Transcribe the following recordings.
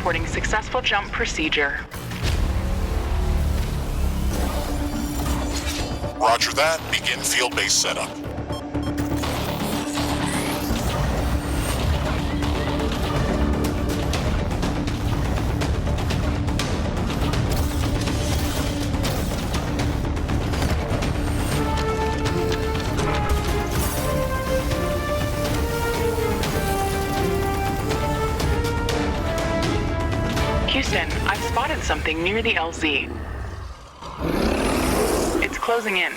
reporting successful jump procedure. Roger that. Begin field-based setup. Houston, I've spotted something near the LZ. It's closing in.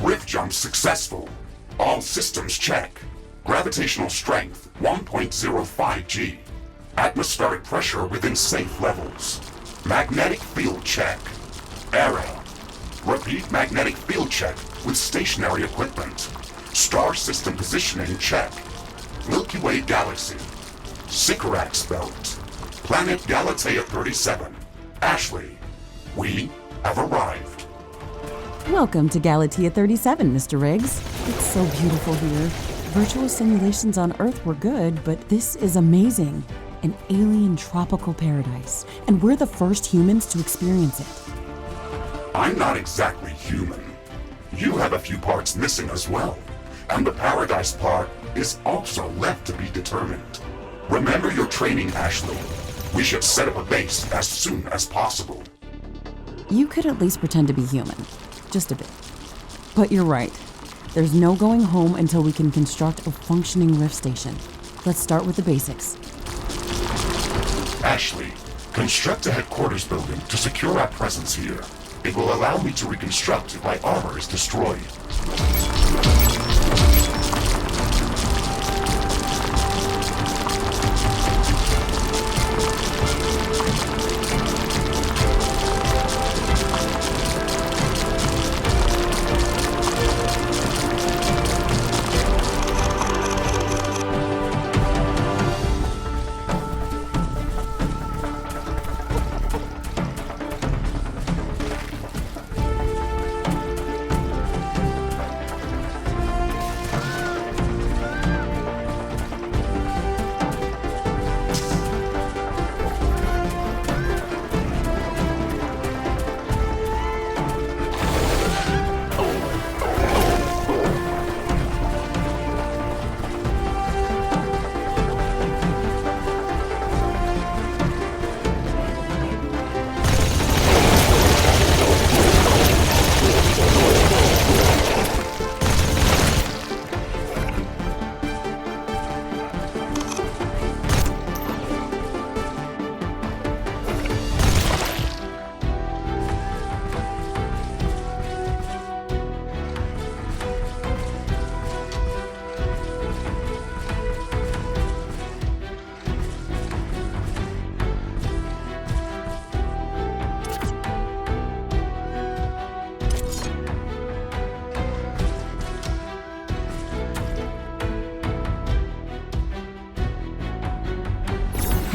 Rift jump successful. All systems check. Gravitational strength 1.05 G. Atmospheric pressure within safe levels. Magnetic field check. Error. Repeat magnetic field check with stationary equipment. Star system positioning check. Milky Way galaxy. Sycorax belt. Planet Galatea 37. Ashley, we have arrived. Welcome to Galatea 37, Mr. Riggs. It's so beautiful here. Virtual simulations on Earth were good, but this is amazing. An alien tropical paradise, and we're the first humans to experience it. I'm not exactly human. You have a few parts missing as well. And the paradise part is also left to be determined. Remember your training, Ashley. We should set up a base as soon as possible. You could at least pretend to be human. Just a bit. But you're right. There's no going home until we can construct a functioning Rift station. Let's start with the basics. Ashley, construct a headquarters building to secure our presence here. It will allow me to reconstruct if my armor is destroyed.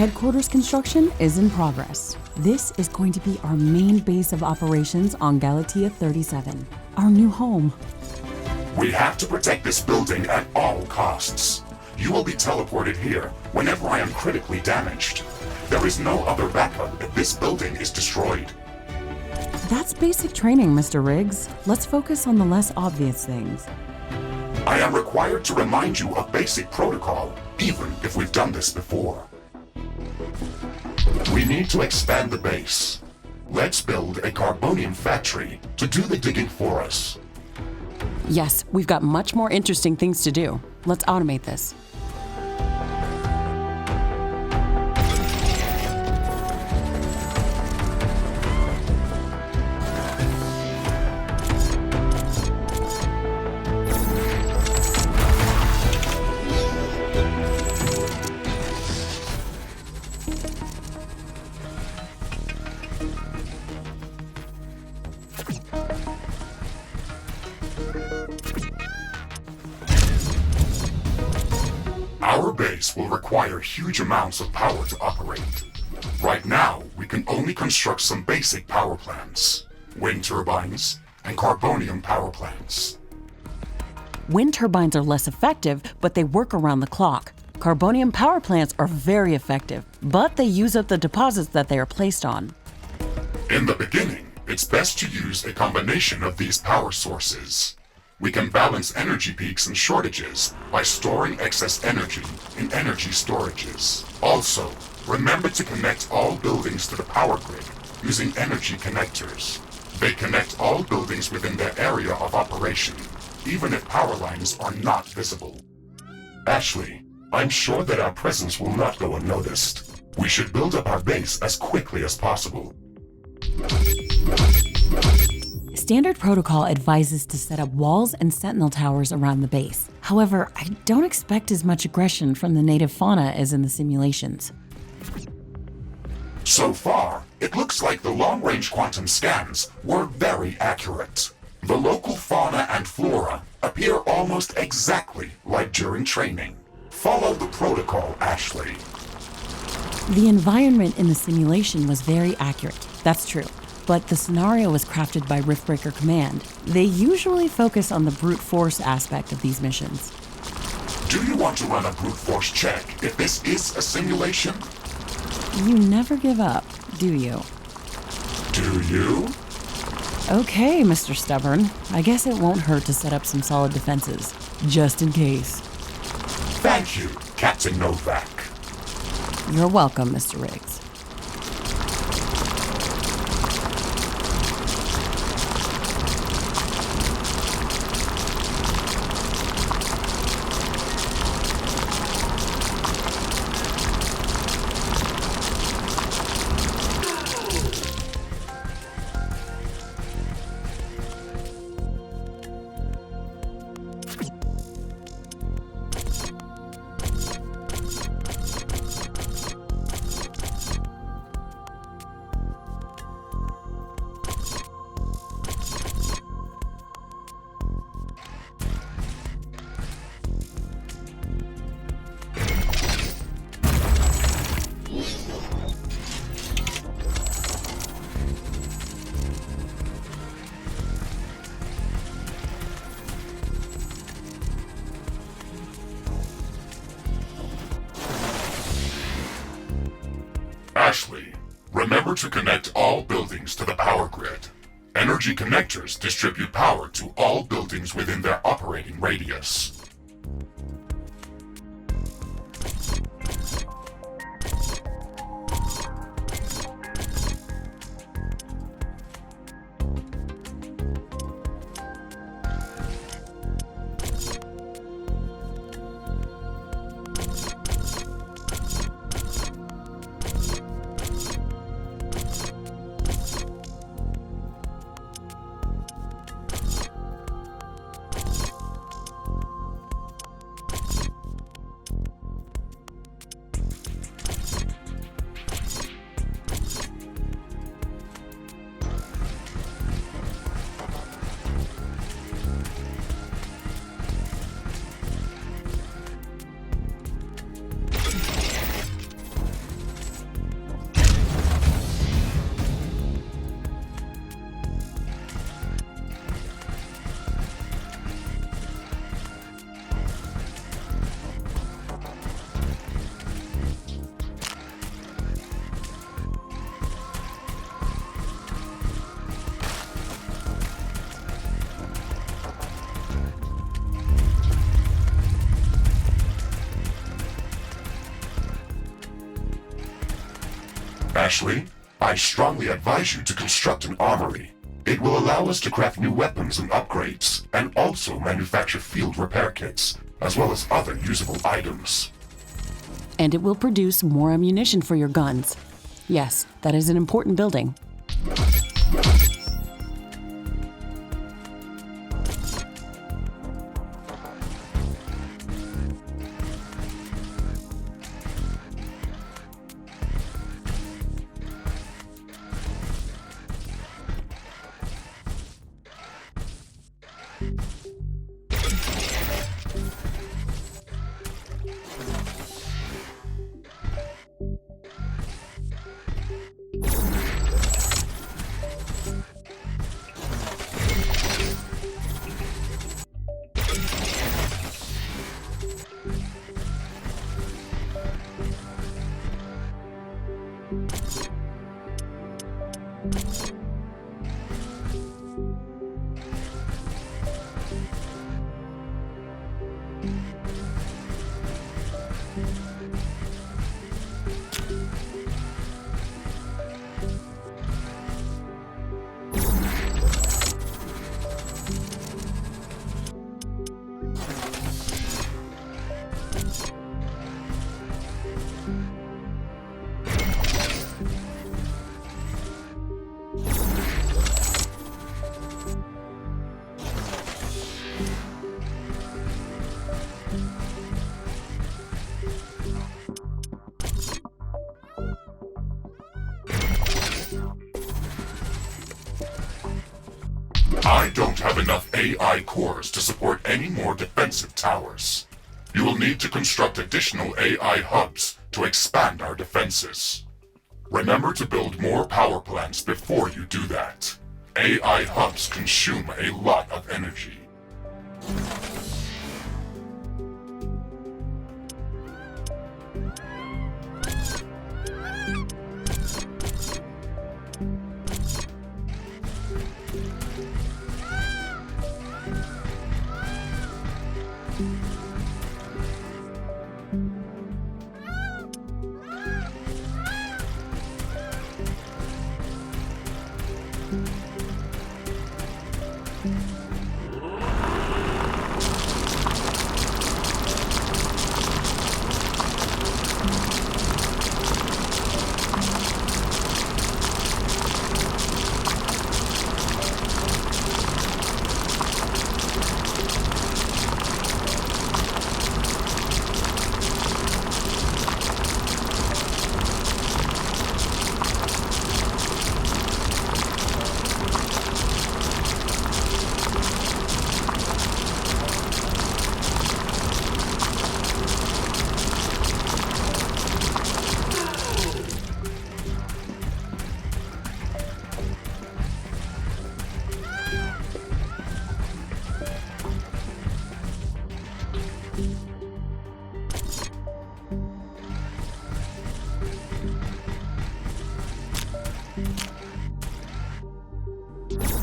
Headquarters construction is in progress. This is going to be our main base of operations on Galatea 37, our new home. We have to protect this building at all costs. You will be teleported here whenever I am critically damaged. There is no other backup if this building is destroyed. That's basic training, Mr. Riggs. Let's focus on the less obvious things. I am required to remind you of basic protocol, even if we've done this before. We need to expand the base. Let's build a carbonium factory to do the digging for us. Yes, we've got much more interesting things to do. Let's automate this. Our base will require huge amounts of power to operate. Right now, we can only construct some basic power plants, wind turbines, and carbonium power plants. Wind turbines are less effective, but they work around the clock. Carbonium power plants are very effective, but they use up the deposits that they are placed on. In the beginning, it's best to use a combination of these power sources. We can balance energy peaks and shortages by storing excess energy in energy storages. Also, remember to connect all buildings to the power grid using energy connectors. They connect all buildings within their area of operation, even if power lines are not visible. Ashley, I'm sure that our presence will not go unnoticed. We should build up our base as quickly as possible. Standard protocol advises to set up walls and sentinel towers around the base. However, I don't expect as much aggression from the native fauna as in the simulations. So far, it looks like the long-range quantum scans were very accurate. The local fauna and flora appear almost exactly like during training. Follow the protocol, Ashley. The environment in the simulation was very accurate, that's true. But the scenario was crafted by Riftbreaker Command. They usually focus on the brute force aspect of these missions. Do you want to run a brute force check if this is a simulation? You never give up, do you? Do you? Okay, Mr. Stubborn. I guess it won't hurt to set up some solid defenses, just in case. Thank you, Captain Novak. You're welcome, Mr. Riggs. Ashley, remember to connect all buildings to the power grid. Energy connectors distribute power to all buildings within their operating radius. Ashley, I strongly advise you to construct an armory. It will allow us to craft new weapons and upgrades, and also manufacture field repair kits, as well as other usable items. And it will produce more ammunition for your guns. Yes, that is an important building. I don't have enough AI cores to support any more defensive towers. You will need to construct additional AI hubs to expand our defenses. Remember to build more power plants before you do that. AI hubs consume a lot of energy.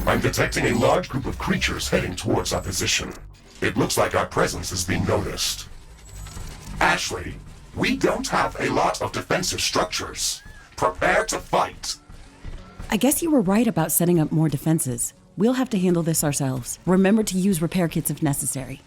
I'm detecting a large group of creatures heading towards our position. It looks like our presence is being noticed. Ashley, we don't have a lot of defensive structures. Prepare to fight. I guess you were right about setting up more defenses. We'll have to handle this ourselves. Remember to use repair kits if necessary.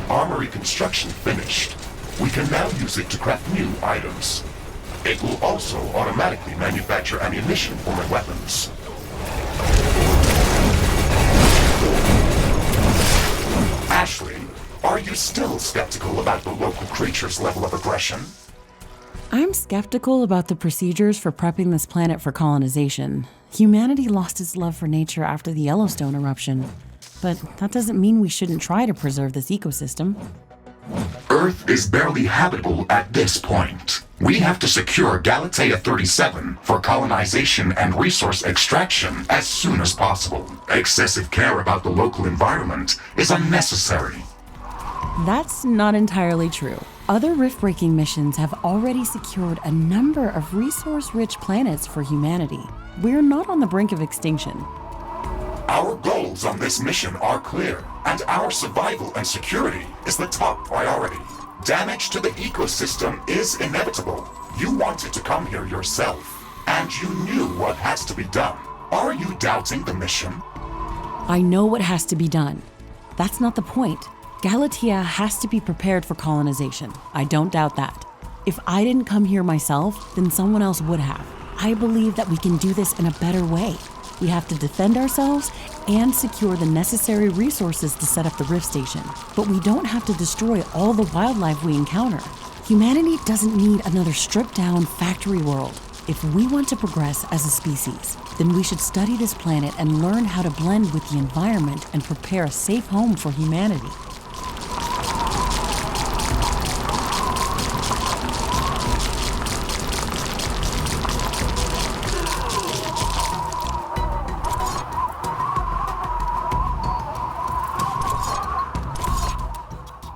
Armory construction finished. We can now use it to craft new items. It will also automatically manufacture ammunition for my weapons. Ashley, are you still skeptical about the local creature's level of aggression? I'm skeptical about the procedures for prepping this planet for colonization. Humanity lost its love for nature after the Yellowstone eruption. But that doesn't mean we shouldn't try to preserve this ecosystem. Earth is barely habitable at this point. We have to secure Galatea 37 for colonization and resource extraction as soon as possible. Excessive care about the local environment is unnecessary. That's not entirely true. Other rift-breaking missions have already secured a number of resource-rich planets for humanity. We're not on the brink of extinction. Our goals on this mission are clear, and our survival and security is the top priority. Damage to the ecosystem is inevitable. You wanted to come here yourself, and you knew what has to be done. Are you doubting the mission? I know what has to be done. That's not the point. Galatea has to be prepared for colonization. I don't doubt that. If I didn't come here myself, then someone else would have. I believe that we can do this in a better way. We have to defend ourselves and secure the necessary resources to set up the Rift Station. But we don't have to destroy all the wildlife we encounter. Humanity doesn't need another stripped-down factory world. If we want to progress as a species, then we should study this planet and learn how to blend with the environment and prepare a safe home for humanity.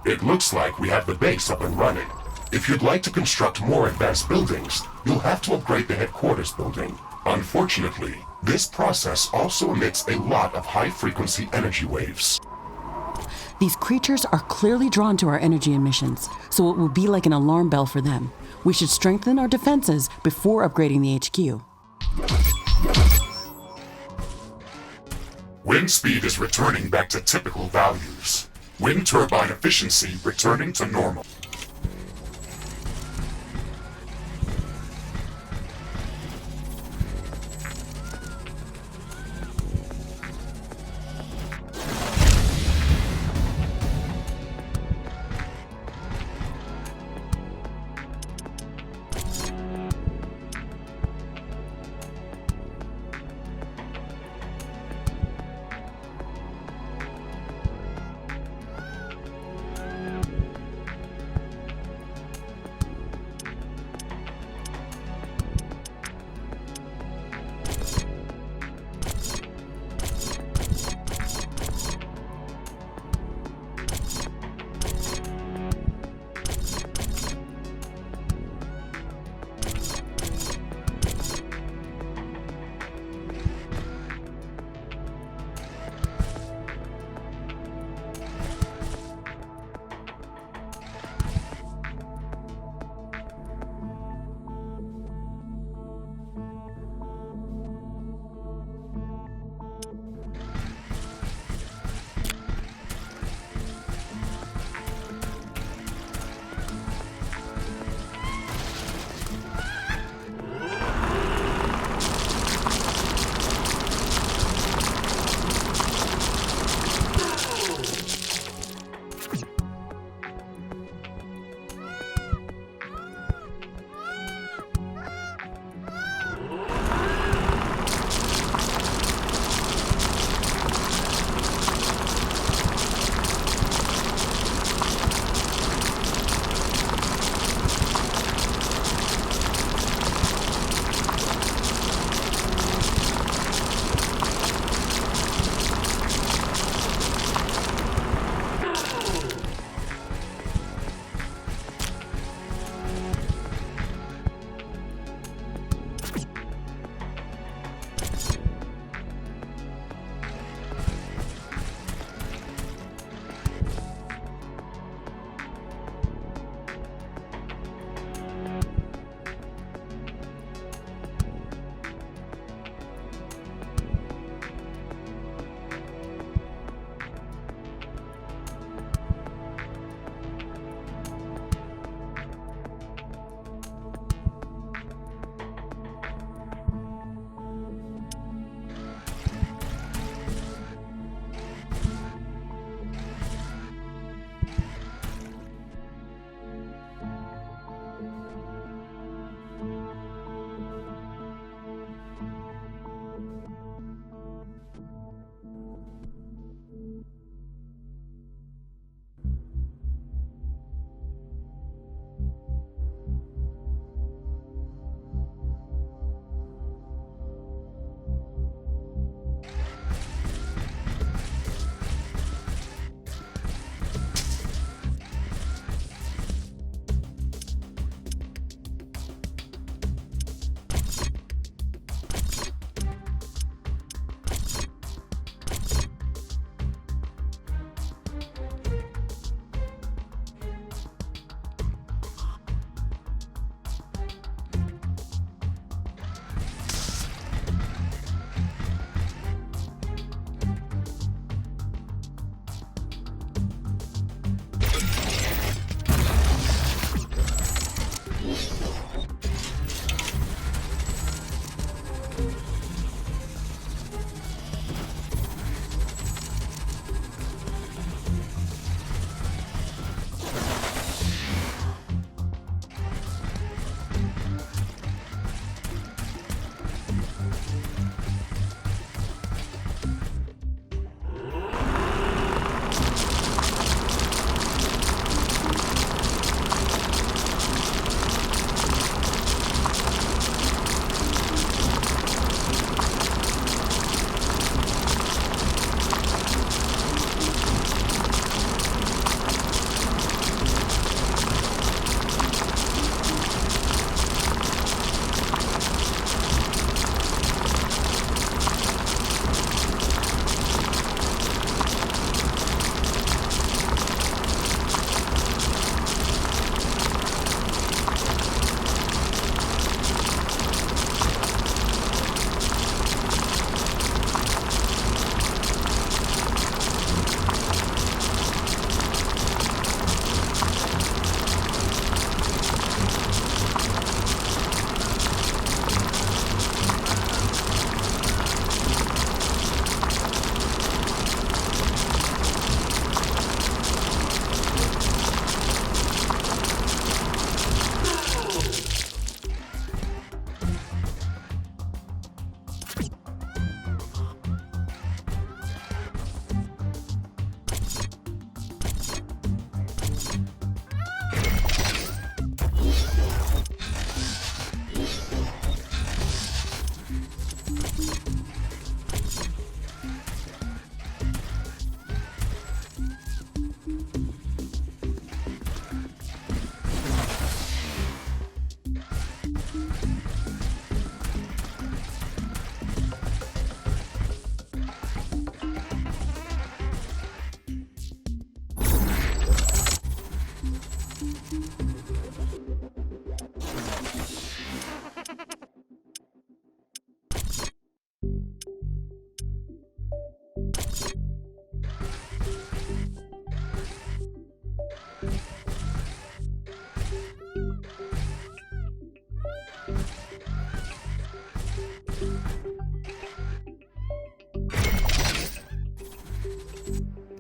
It looks like we have the base up and running. If you'd like to construct more advanced buildings, you'll have to upgrade the headquarters building. Unfortunately, this process also emits a lot of high-frequency energy waves. These creatures are clearly drawn to our energy emissions, so it will be like an alarm bell for them. We should strengthen our defenses before upgrading the HQ. Wind speed is returning back to typical values. Wind turbine efficiency returning to normal.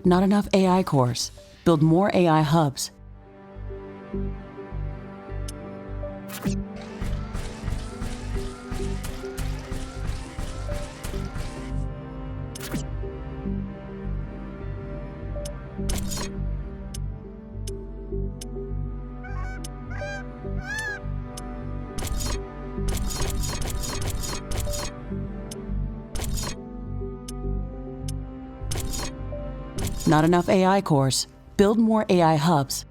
Not enough AI cores. Build more AI hubs. Not enough AI cores. Build more AI hubs.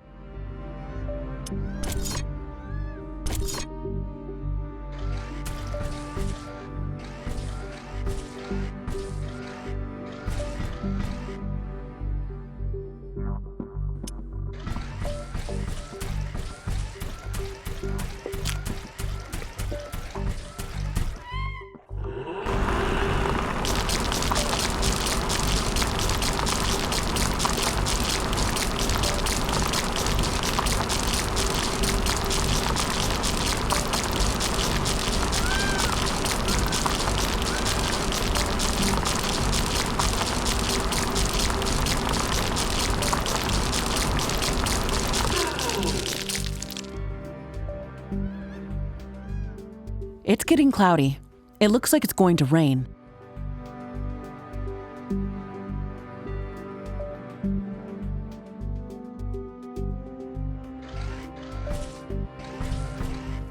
It's getting cloudy. It looks like it's going to rain.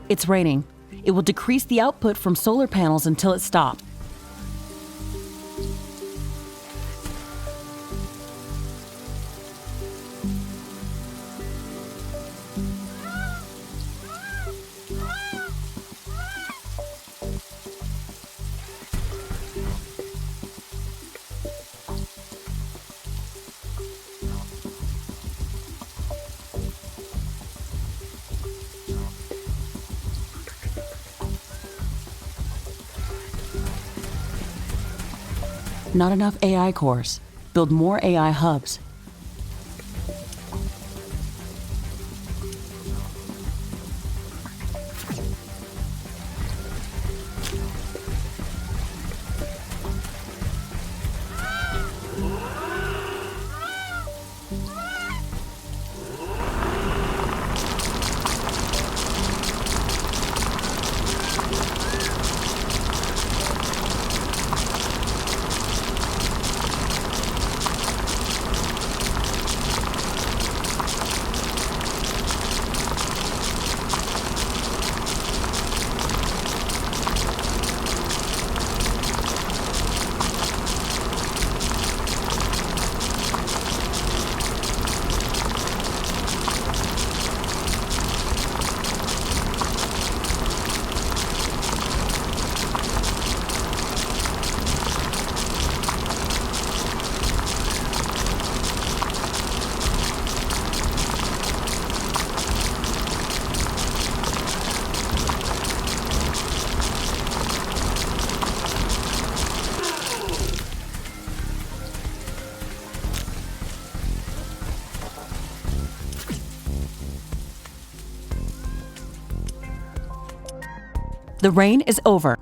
It's raining. It will decrease the output from solar panels until it stops. Not enough AI cores. Build more AI hubs. The rain is over.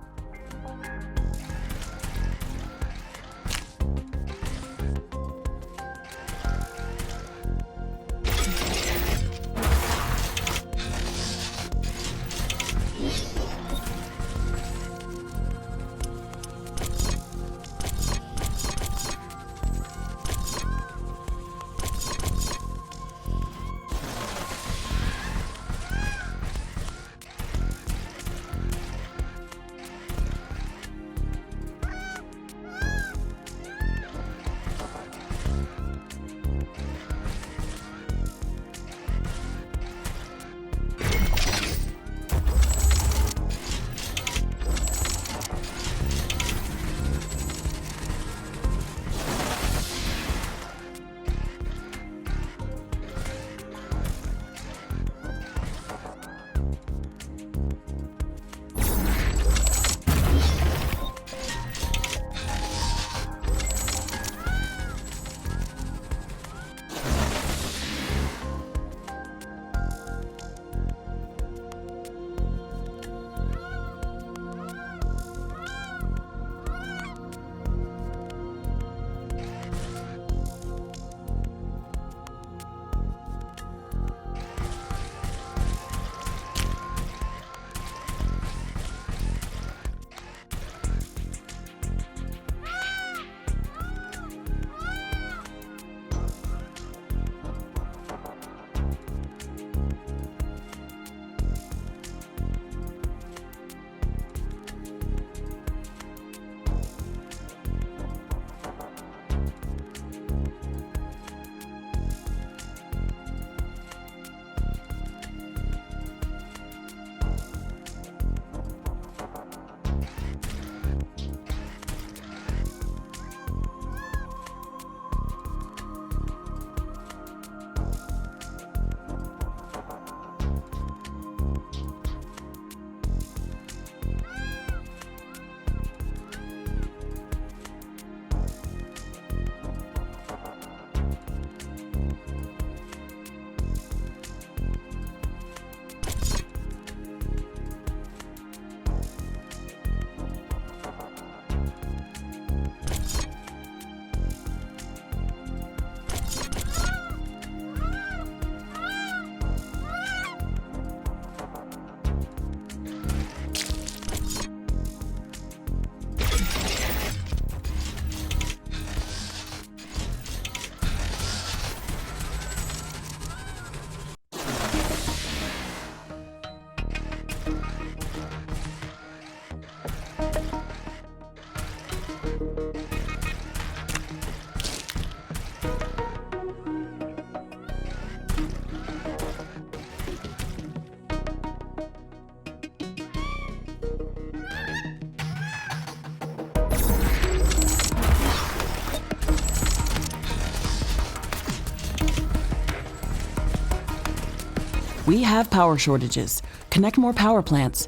We have power shortages. Connect more power plants.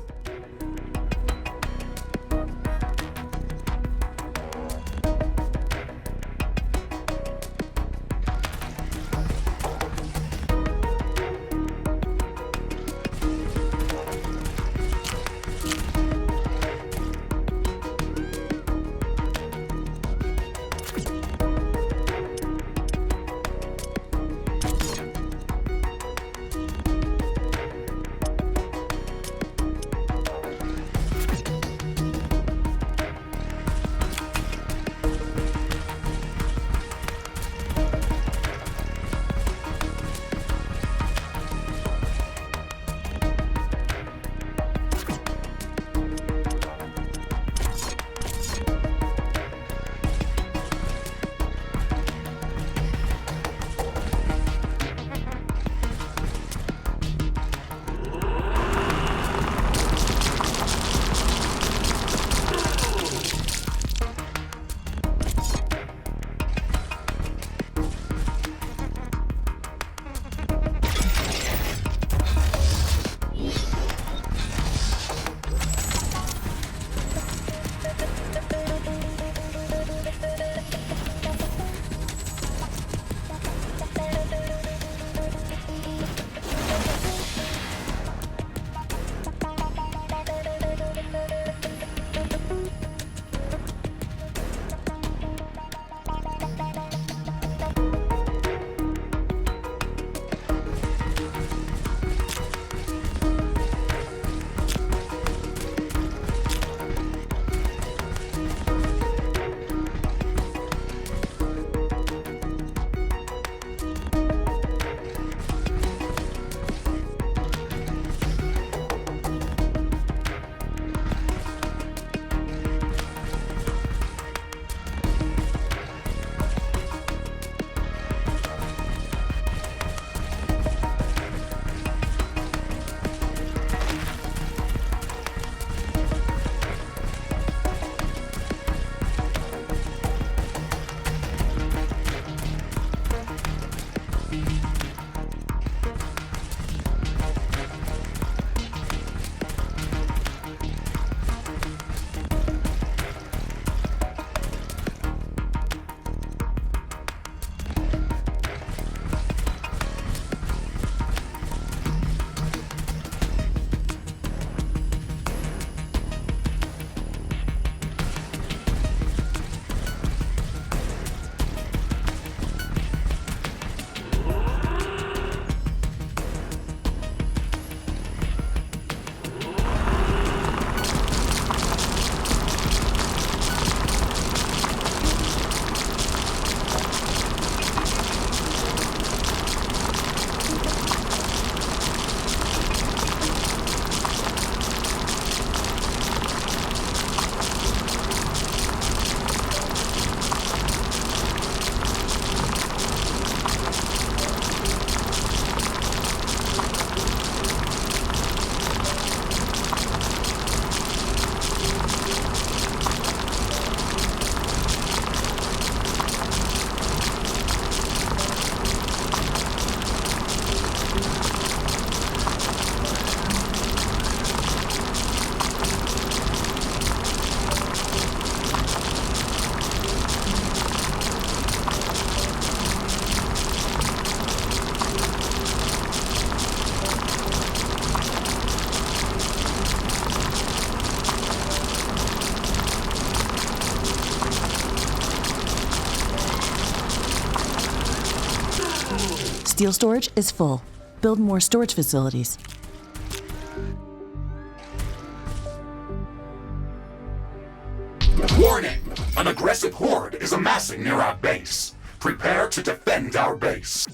Steel storage is full. Build more storage facilities. Warning! An aggressive horde is amassing near our base. Prepare to defend our base.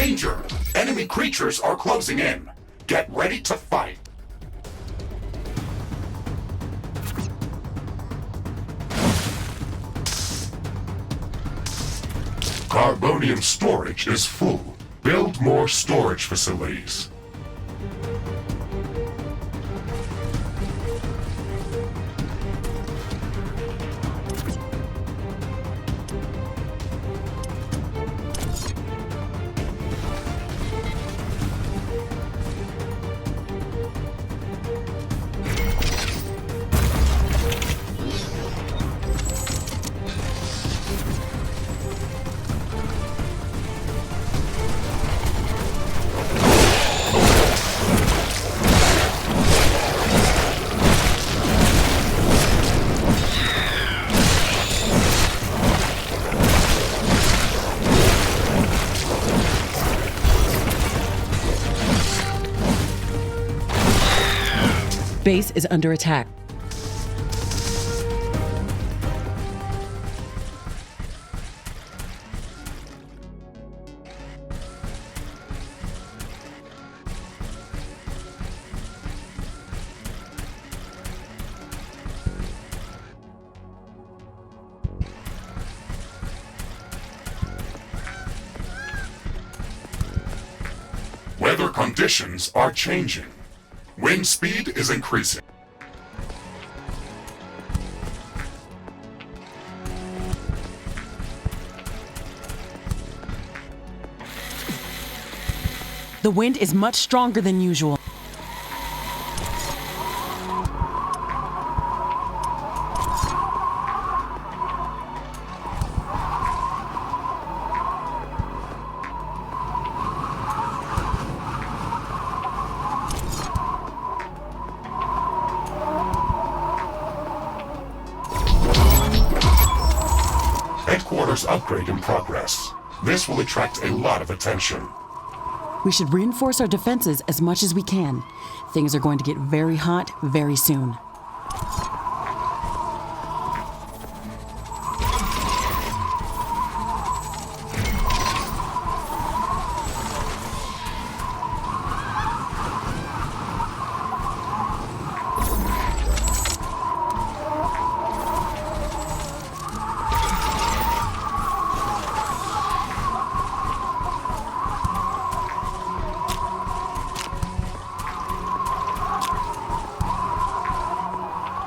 Danger! Enemy creatures are closing in. Get ready to fight. Carbonium storage is full. Build more storage facilities. Base is under attack. Weather conditions are changing. Wind speed is increasing. The wind is much stronger than usual. Headquarters upgrade in progress. This will attract a lot of attention. We should reinforce our defenses as much as we can. Things are going to get very hot very soon.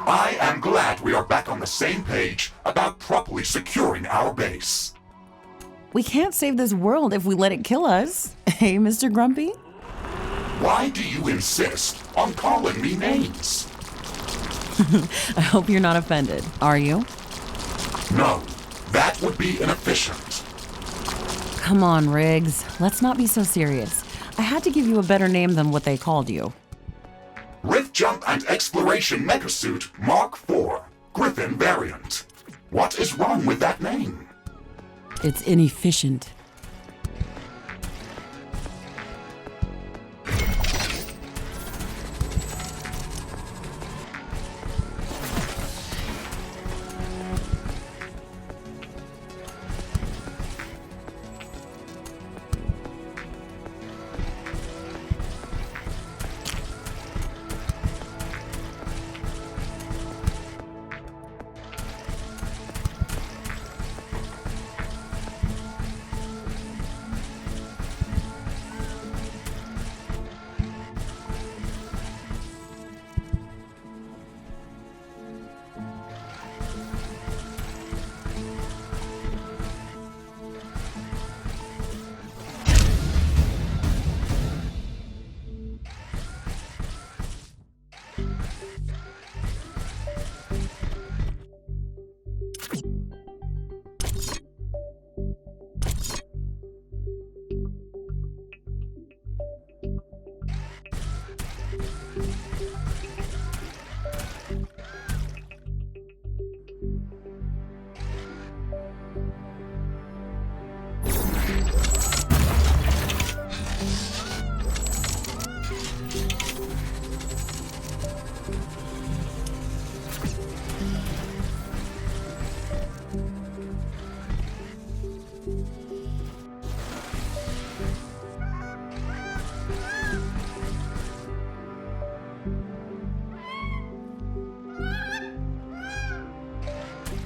I am glad we are back on the same page about properly securing our base. We can't save this world if we let it kill us. Hey, Mr. Grumpy? Why do you insist on calling me names? I hope you're not offended. Are you? No, that would be inefficient. Come on, Riggs. Let's not be so serious. I had to give you a better name than what they called you. Rift Jump and Exploration Megasuit Mark IV, Griffin variant. What is wrong with that name? It's inefficient.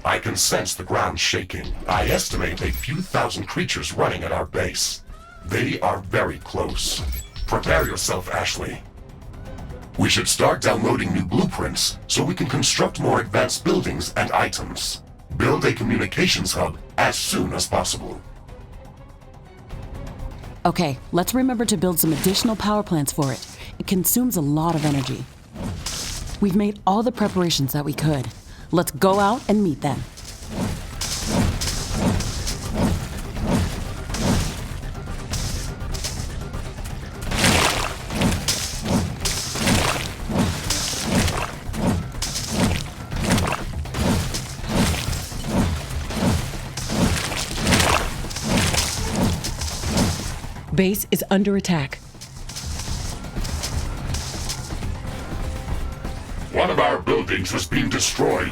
I can sense the ground shaking. I estimate a few thousand creatures running at our base. They are very close. Prepare yourself, Ashley. We should start downloading new blueprints so we can construct more advanced buildings and items. Build a communications hub as soon as possible. Okay, let's remember to build some additional power plants for it. It consumes a lot of energy. We've made all the preparations that we could. Let's go out and meet them. Base is under attack. One of our buildings has been destroyed.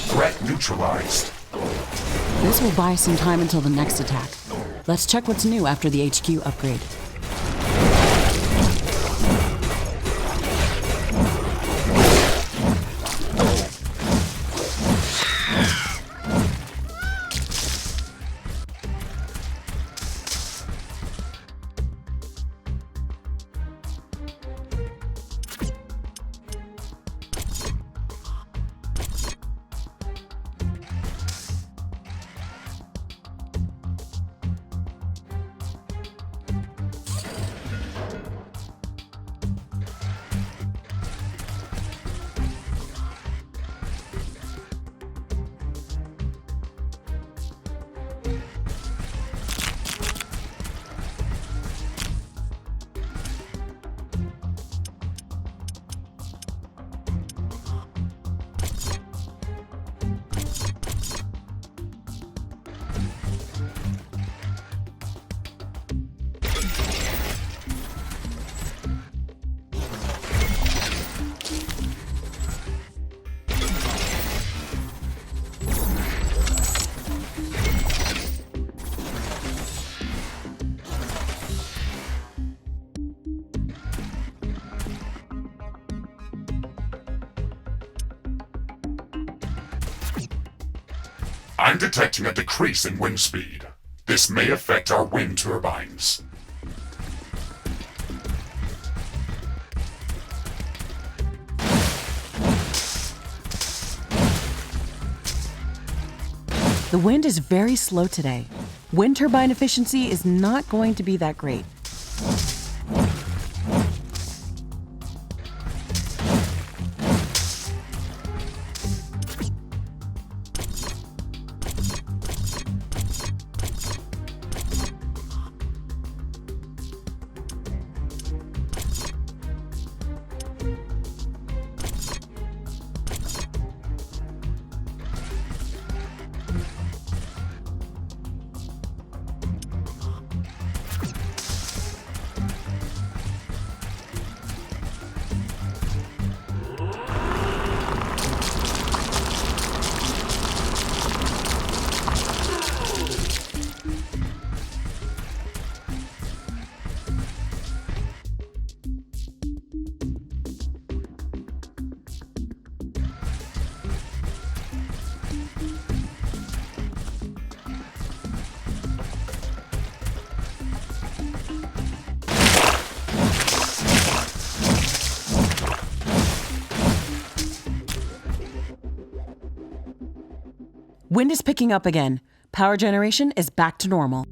Threat neutralized. This will buy some time until the next attack. Let's check what's new after the HQ upgrade. I'm detecting a decrease in wind speed. This may affect our wind turbines. The wind is very slow today. Wind turbine efficiency is not going to be that great. Wind is picking up again. Power generation is back to normal.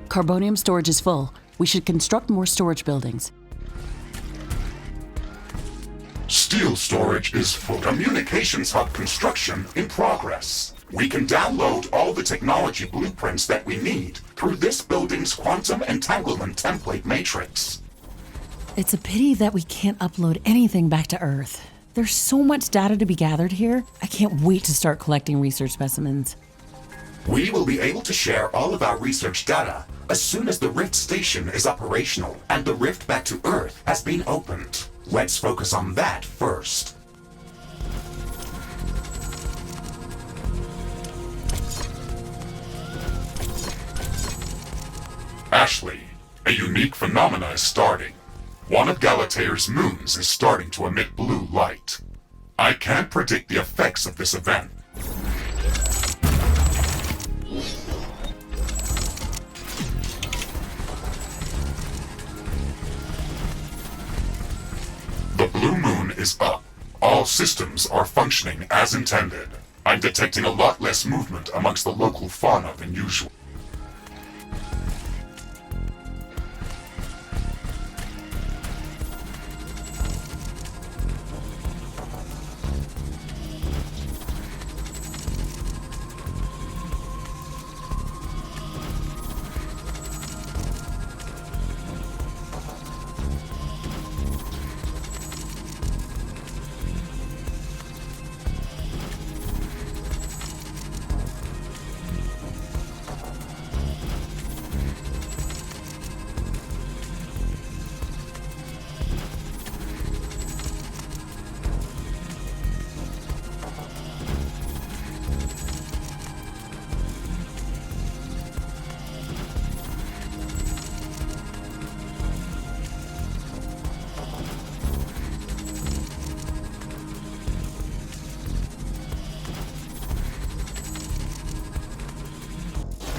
Carbonium storage is full. We should construct more storage buildings. Steel storage is full. Communications hub construction in progress. We can download all the technology blueprints that we need through this building's quantum entanglement template matrix. It's a pity that we can't upload anything back to Earth. There's so much data to be gathered here. I can't wait to start collecting research specimens. We will be able to share all of our research data as soon as the Rift station is operational and the rift back to Earth has been opened. Let's focus on that first. Ashley, a unique phenomena is starting. One of Galatea's moons is starting to emit blue light. I can't predict the effects of this event. The blue moon is up. All systems are functioning as intended. I'm detecting a lot less movement amongst the local fauna than usual.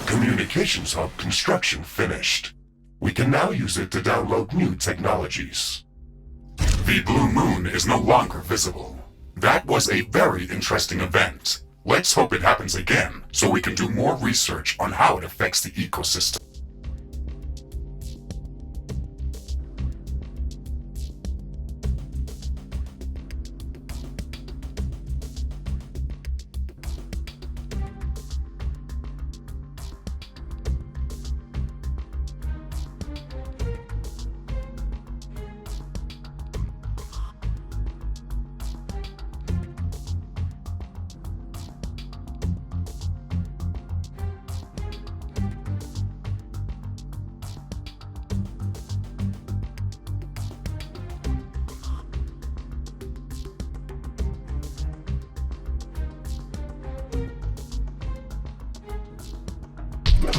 Communications hub construction finished. We can now use it to download new technologies. The blue moon is no longer visible. That was a very interesting event. Let's hope it happens again, so we can do more research on how it affects the ecosystem.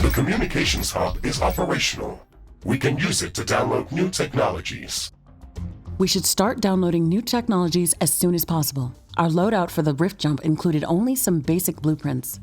The communications hub is operational. We can use it to download new technologies. We should start downloading new technologies as soon as possible. Our loadout for the Rift jump included only some basic blueprints.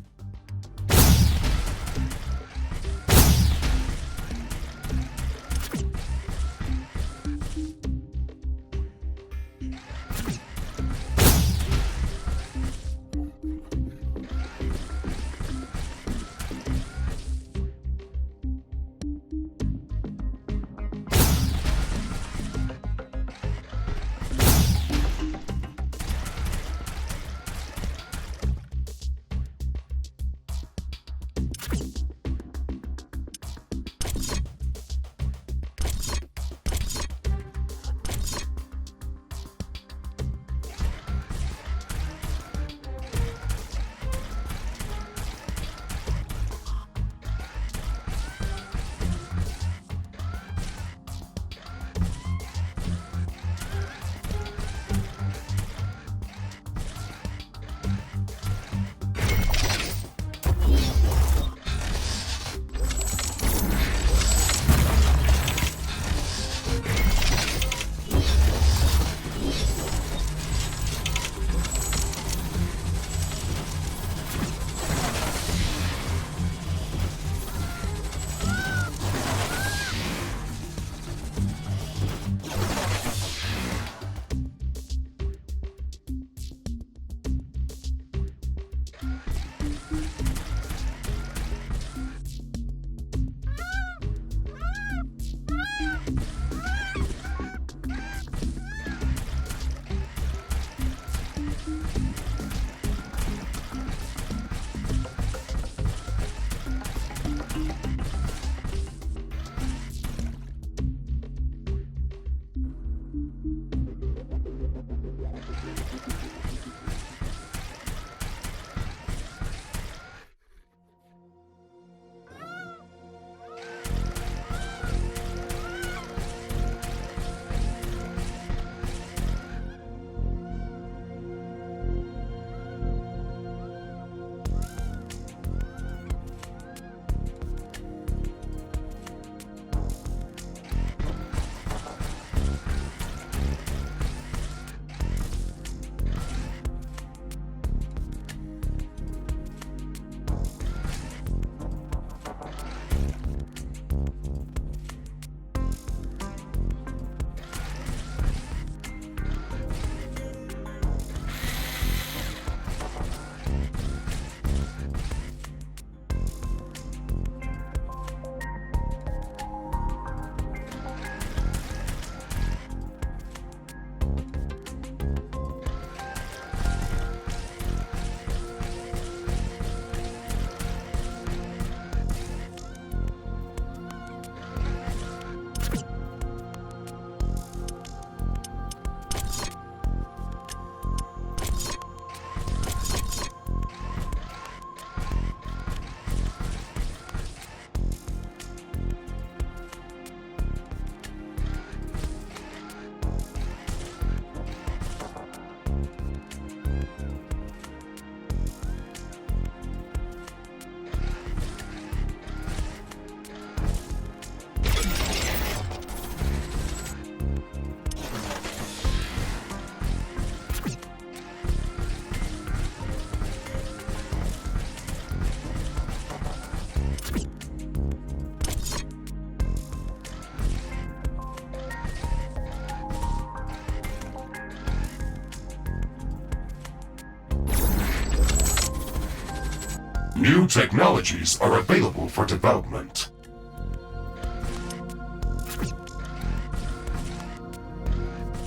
New technologies are available for development.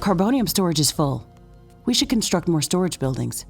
Carbonium storage is full. We should construct more storage buildings.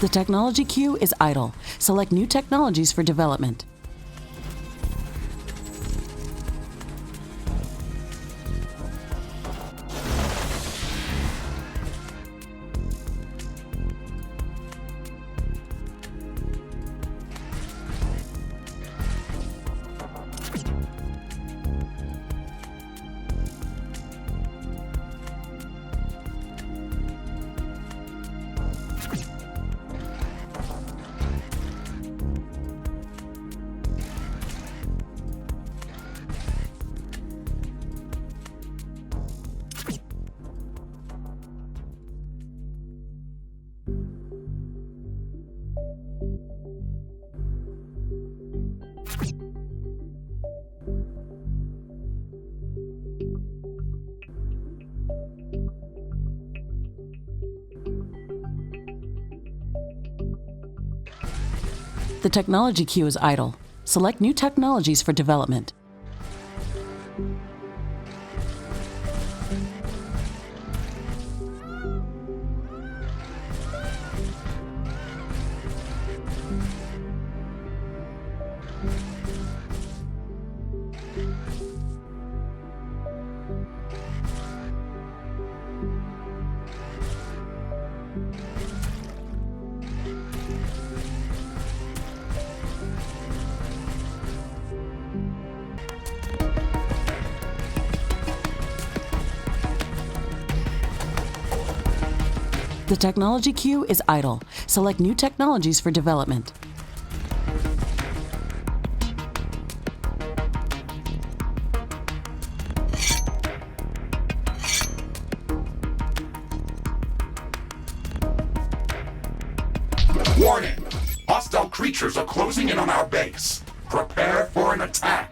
The technology queue is idle. Select new technologies for development. The technology queue is idle. Select new technologies for development. The technology queue is idle. Select new technologies for development. Warning! Hostile creatures are closing in on our base. Prepare for an attack.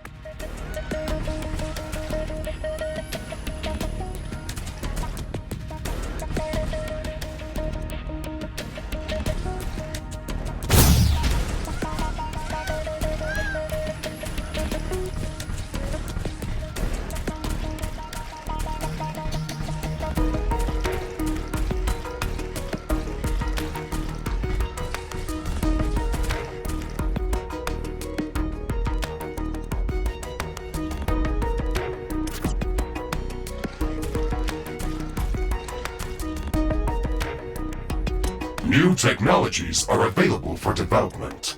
New technologies are available for development.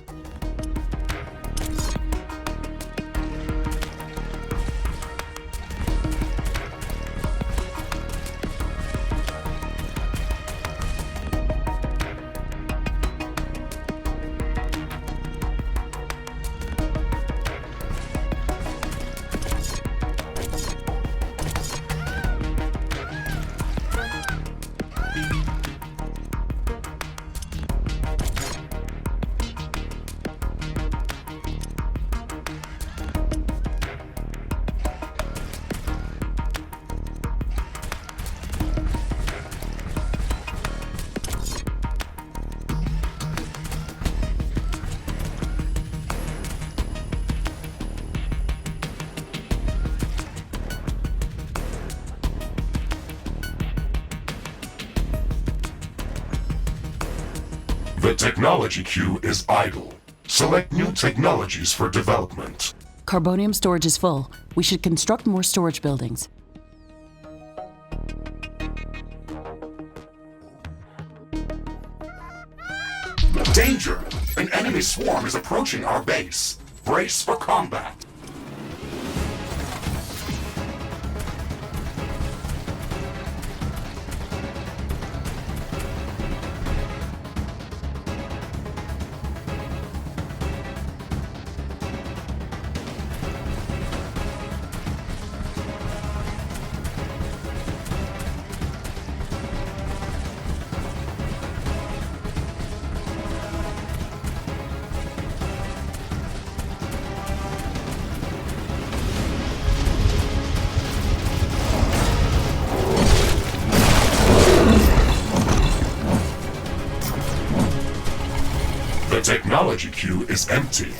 The technology queue is idle. Select new technologies for development. Carbonium storage is full. We should construct more storage buildings. Danger! An enemy swarm is approaching our base. Brace for combat. The technology queue is empty.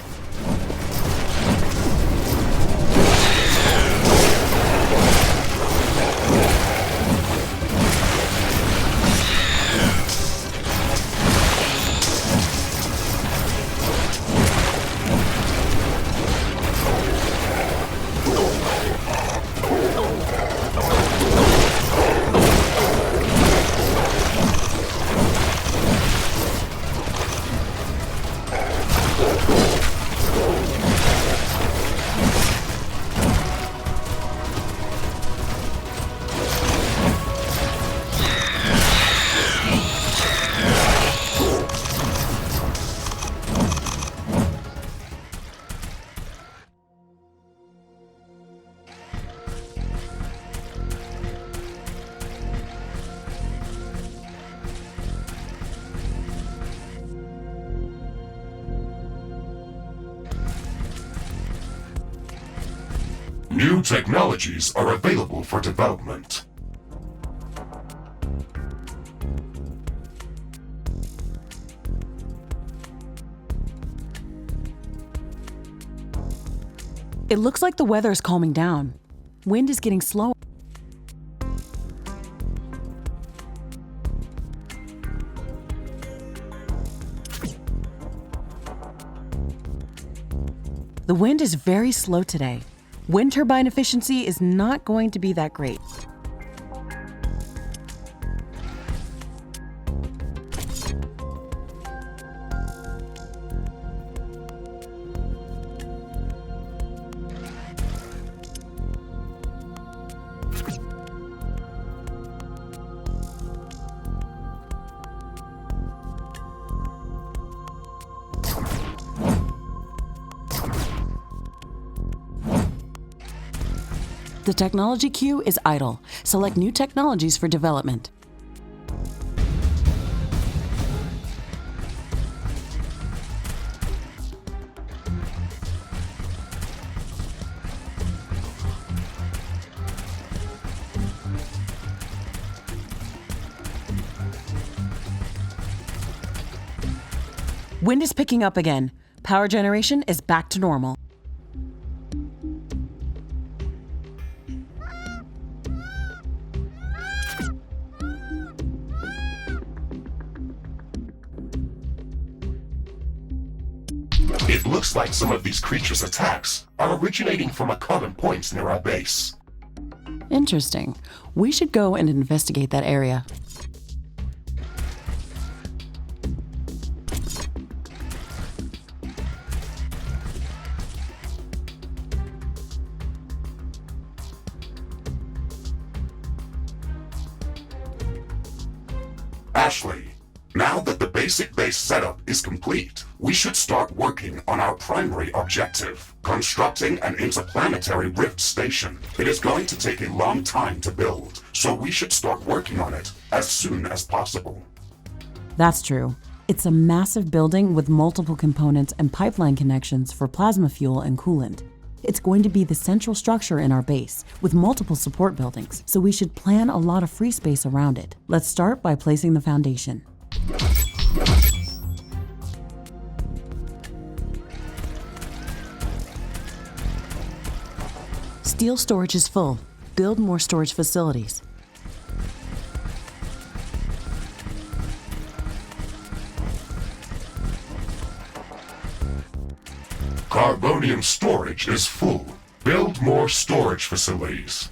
New technologies are available for development. It looks like the weather is calming down. Wind is getting slower. The wind is very slow today. Wind turbine efficiency is not going to be that great. The technology queue is idle. Select new technologies for development. Wind is picking up again. Power generation is back to normal. It looks like some of these creatures' attacks are originating from a common point near our base. Interesting. We should go and investigate that area. Ashley, now that the basic base setup is complete, we should start working on our primary objective, constructing an interplanetary rift station. It is going to take a long time to build, so we should start working on it as soon as possible. That's true. It's a massive building with multiple components and pipeline connections for plasma fuel and coolant. It's going to be the central structure in our base, with multiple support buildings, so we should plan a lot of free space around it. Let's start by placing the foundation. Steel storage is full. Build more storage facilities. Carbonium storage is full. Build more storage facilities.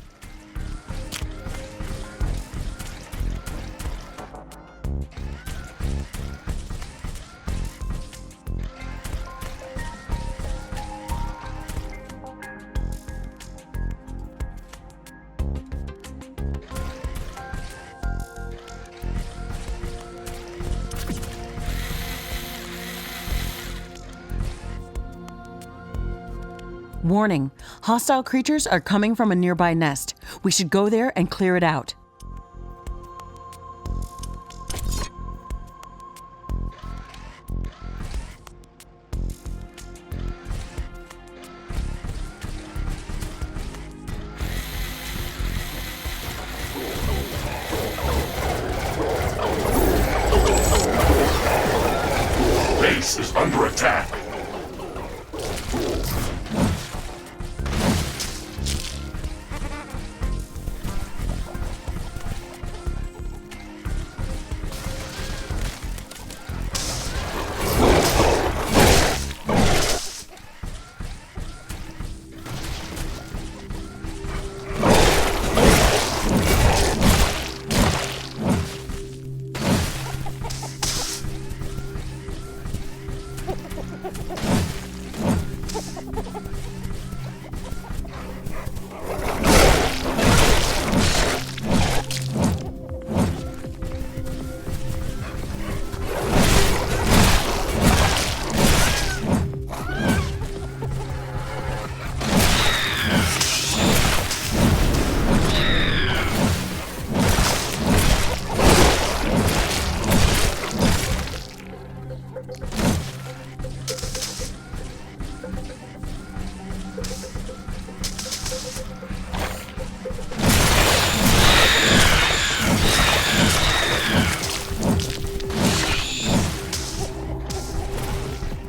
Warning, hostile creatures are coming from a nearby nest. We should go there and clear it out. Base is under attack.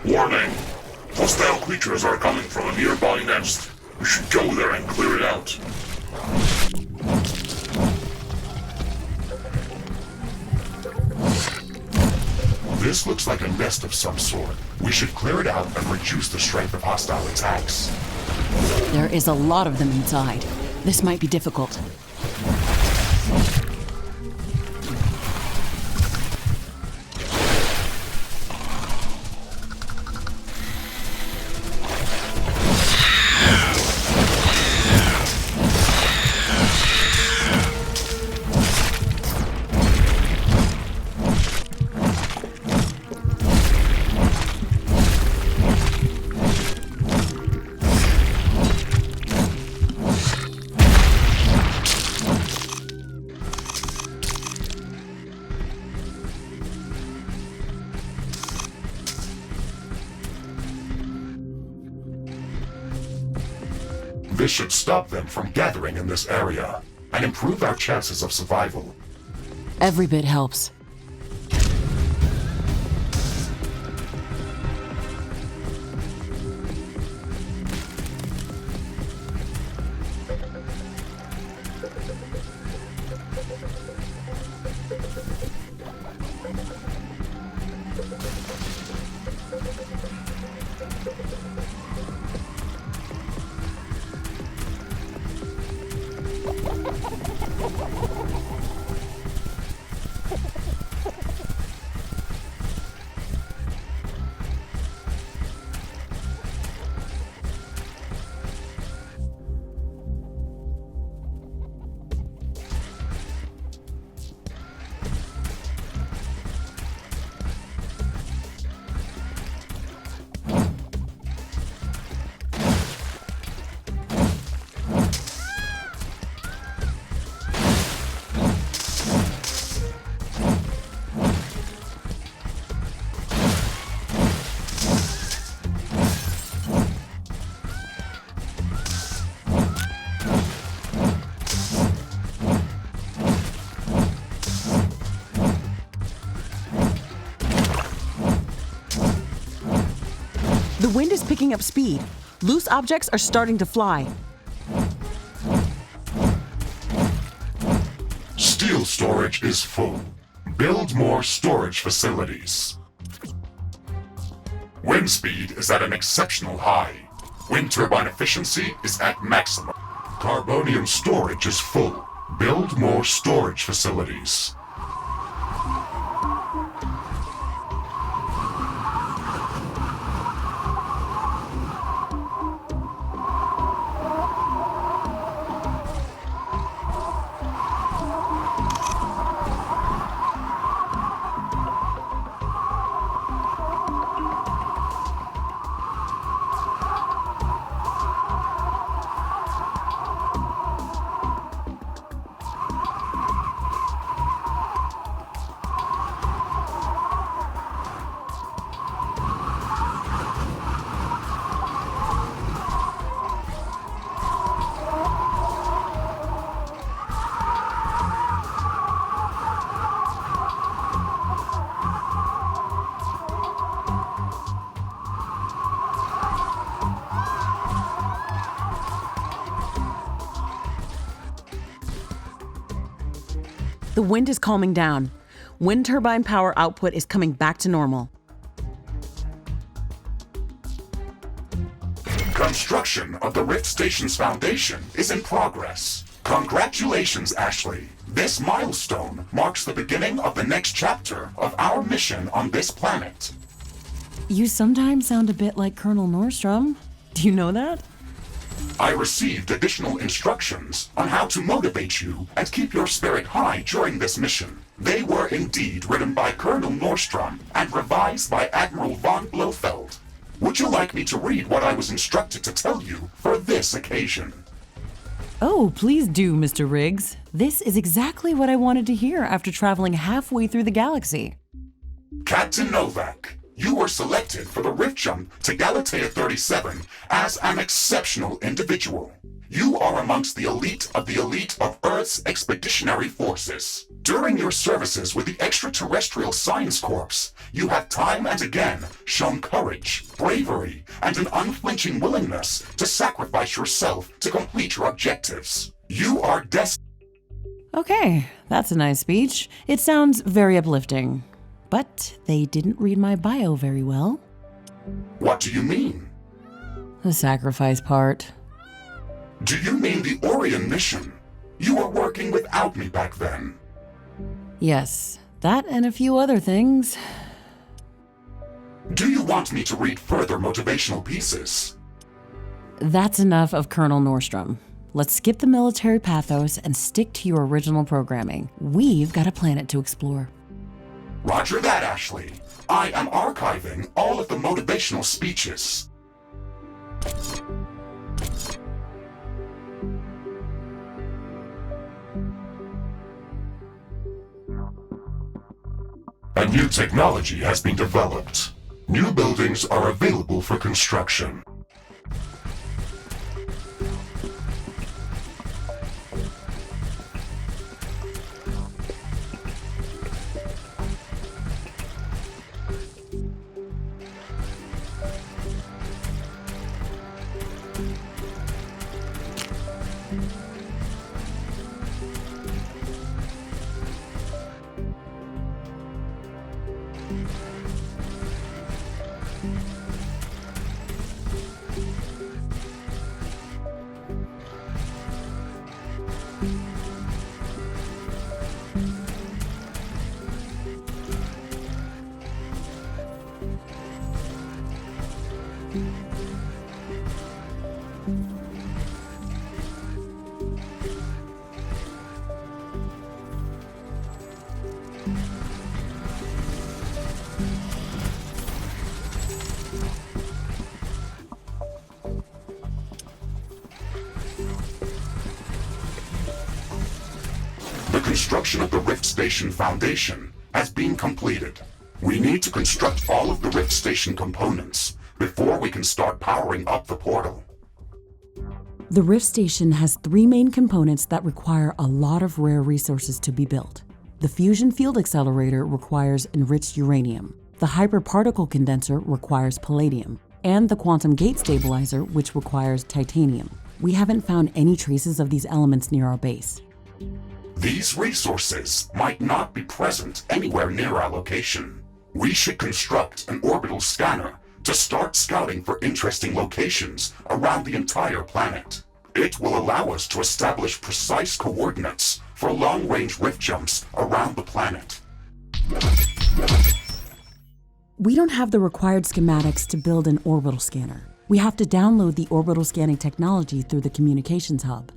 Warning! Hostile creatures are coming from a nearby nest. We should go there and clear it out. This looks like a nest of some sort. We should clear it out and reduce the strength of hostile attacks. There is a lot of them inside. This might be difficult. This should stop them from gathering in this area and improve our chances of survival. Every bit helps. The wind is picking up speed. Loose objects are starting to fly. Steel storage is full. Build more storage facilities. Wind speed is at an exceptional high. Wind turbine efficiency is at maximum. Carbonium storage is full. Build more storage facilities. The wind is calming down. Wind turbine power output is coming back to normal. Construction of the Rift Station's foundation is in progress. Congratulations, Ashley. This milestone marks the beginning of the next chapter of our mission on this planet. You sometimes sound a bit like Colonel Nordstrom. Do you know that? I received additional instructions on how to motivate you and keep your spirit high during this mission. They were indeed written by Colonel Nordstrom and revised by Admiral von Blofeld. Would you like me to read what I was instructed to tell you for this occasion? Oh, please do, Mr. Riggs. This is exactly what I wanted to hear after traveling halfway through the galaxy. Captain Novak, you were selected for the Rift Jump to Galatea 37 as an exceptional individual. You are amongst the elite of Earth's expeditionary forces. During your services with the Extraterrestrial Science Corps, you have time and again shown courage, bravery, and an unflinching willingness to sacrifice yourself to complete your objectives. You are destined. Okay, that's a nice speech. It sounds very uplifting. But they didn't read my bio very well. What do you mean? The sacrifice part. Do you mean the Orion mission? You were working without me back then. Yes, that and a few other things. Do you want me to read further motivational pieces? That's enough of Colonel Nordstrom. Let's skip the military pathos and stick to your original programming. We've got a planet to explore. Roger that, Ashley. I am archiving all of the motivational speeches. A new technology has been developed. New buildings are available for construction. The construction of the Rift Station Foundation has been completed. We need to construct all of the Rift Station components before we can start powering up the portal. The Rift Station has 3 main components that require a lot of rare resources to be built. The Fusion Field Accelerator requires enriched uranium. The Hyperparticle Condenser requires palladium. And the Quantum Gate Stabilizer, which requires titanium. We haven't found any traces of these elements near our base. These resources might not be present anywhere near our location. We should construct an orbital scanner to start scouting for interesting locations around the entire planet. It will allow us to establish precise coordinates for long-range rift jumps around the planet. We don't have the required schematics to build an orbital scanner. We have to download the orbital scanning technology through the communications hub.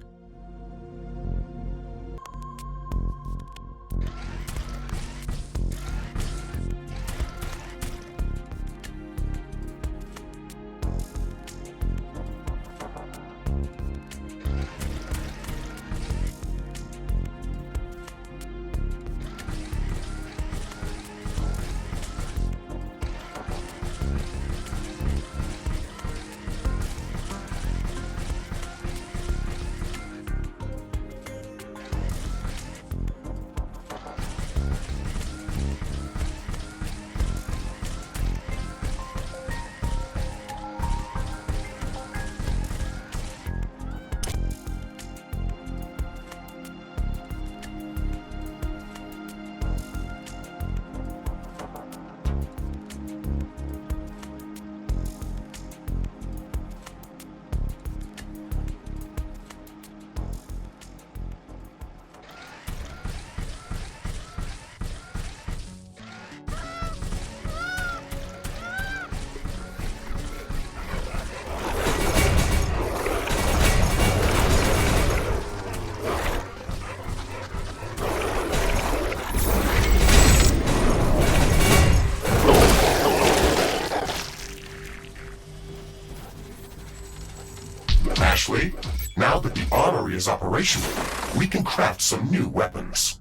factory is operational, we can craft some new weapons.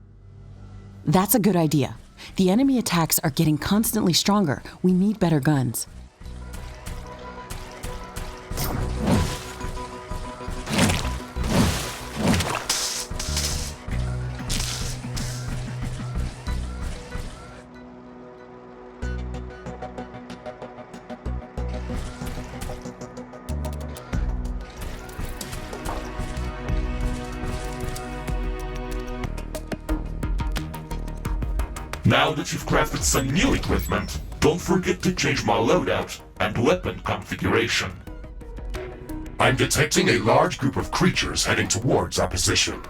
That's a good idea. The enemy attacks are getting constantly stronger. We need better guns. Now that you've crafted some new equipment, don't forget to change my loadout and weapon configuration. I'm detecting a large group of creatures heading towards our position.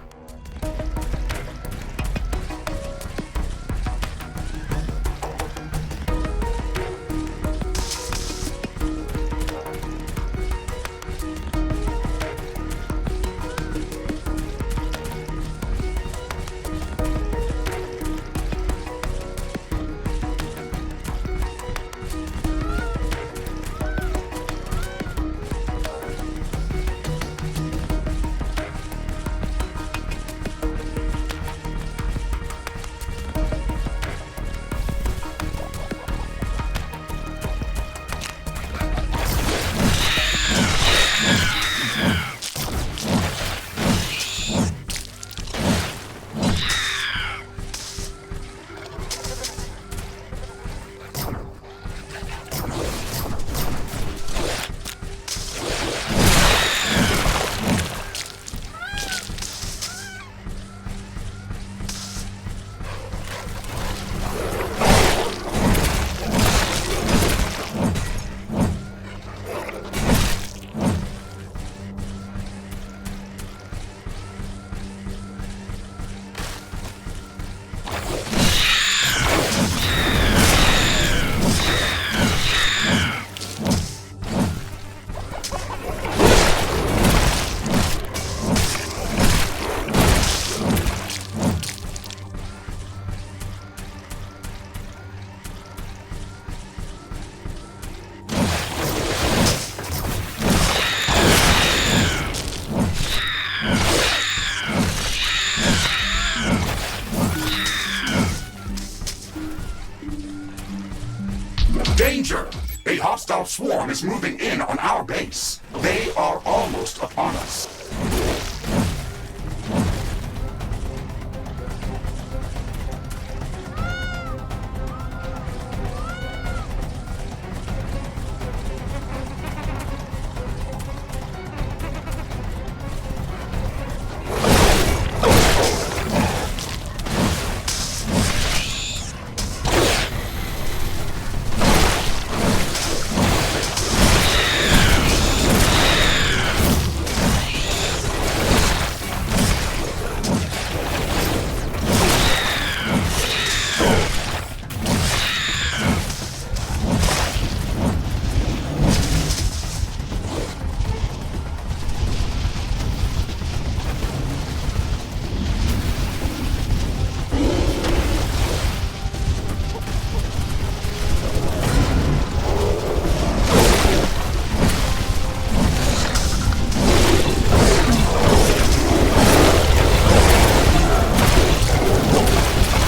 Danger! A hostile swarm is moving in on our base. They are almost upon us.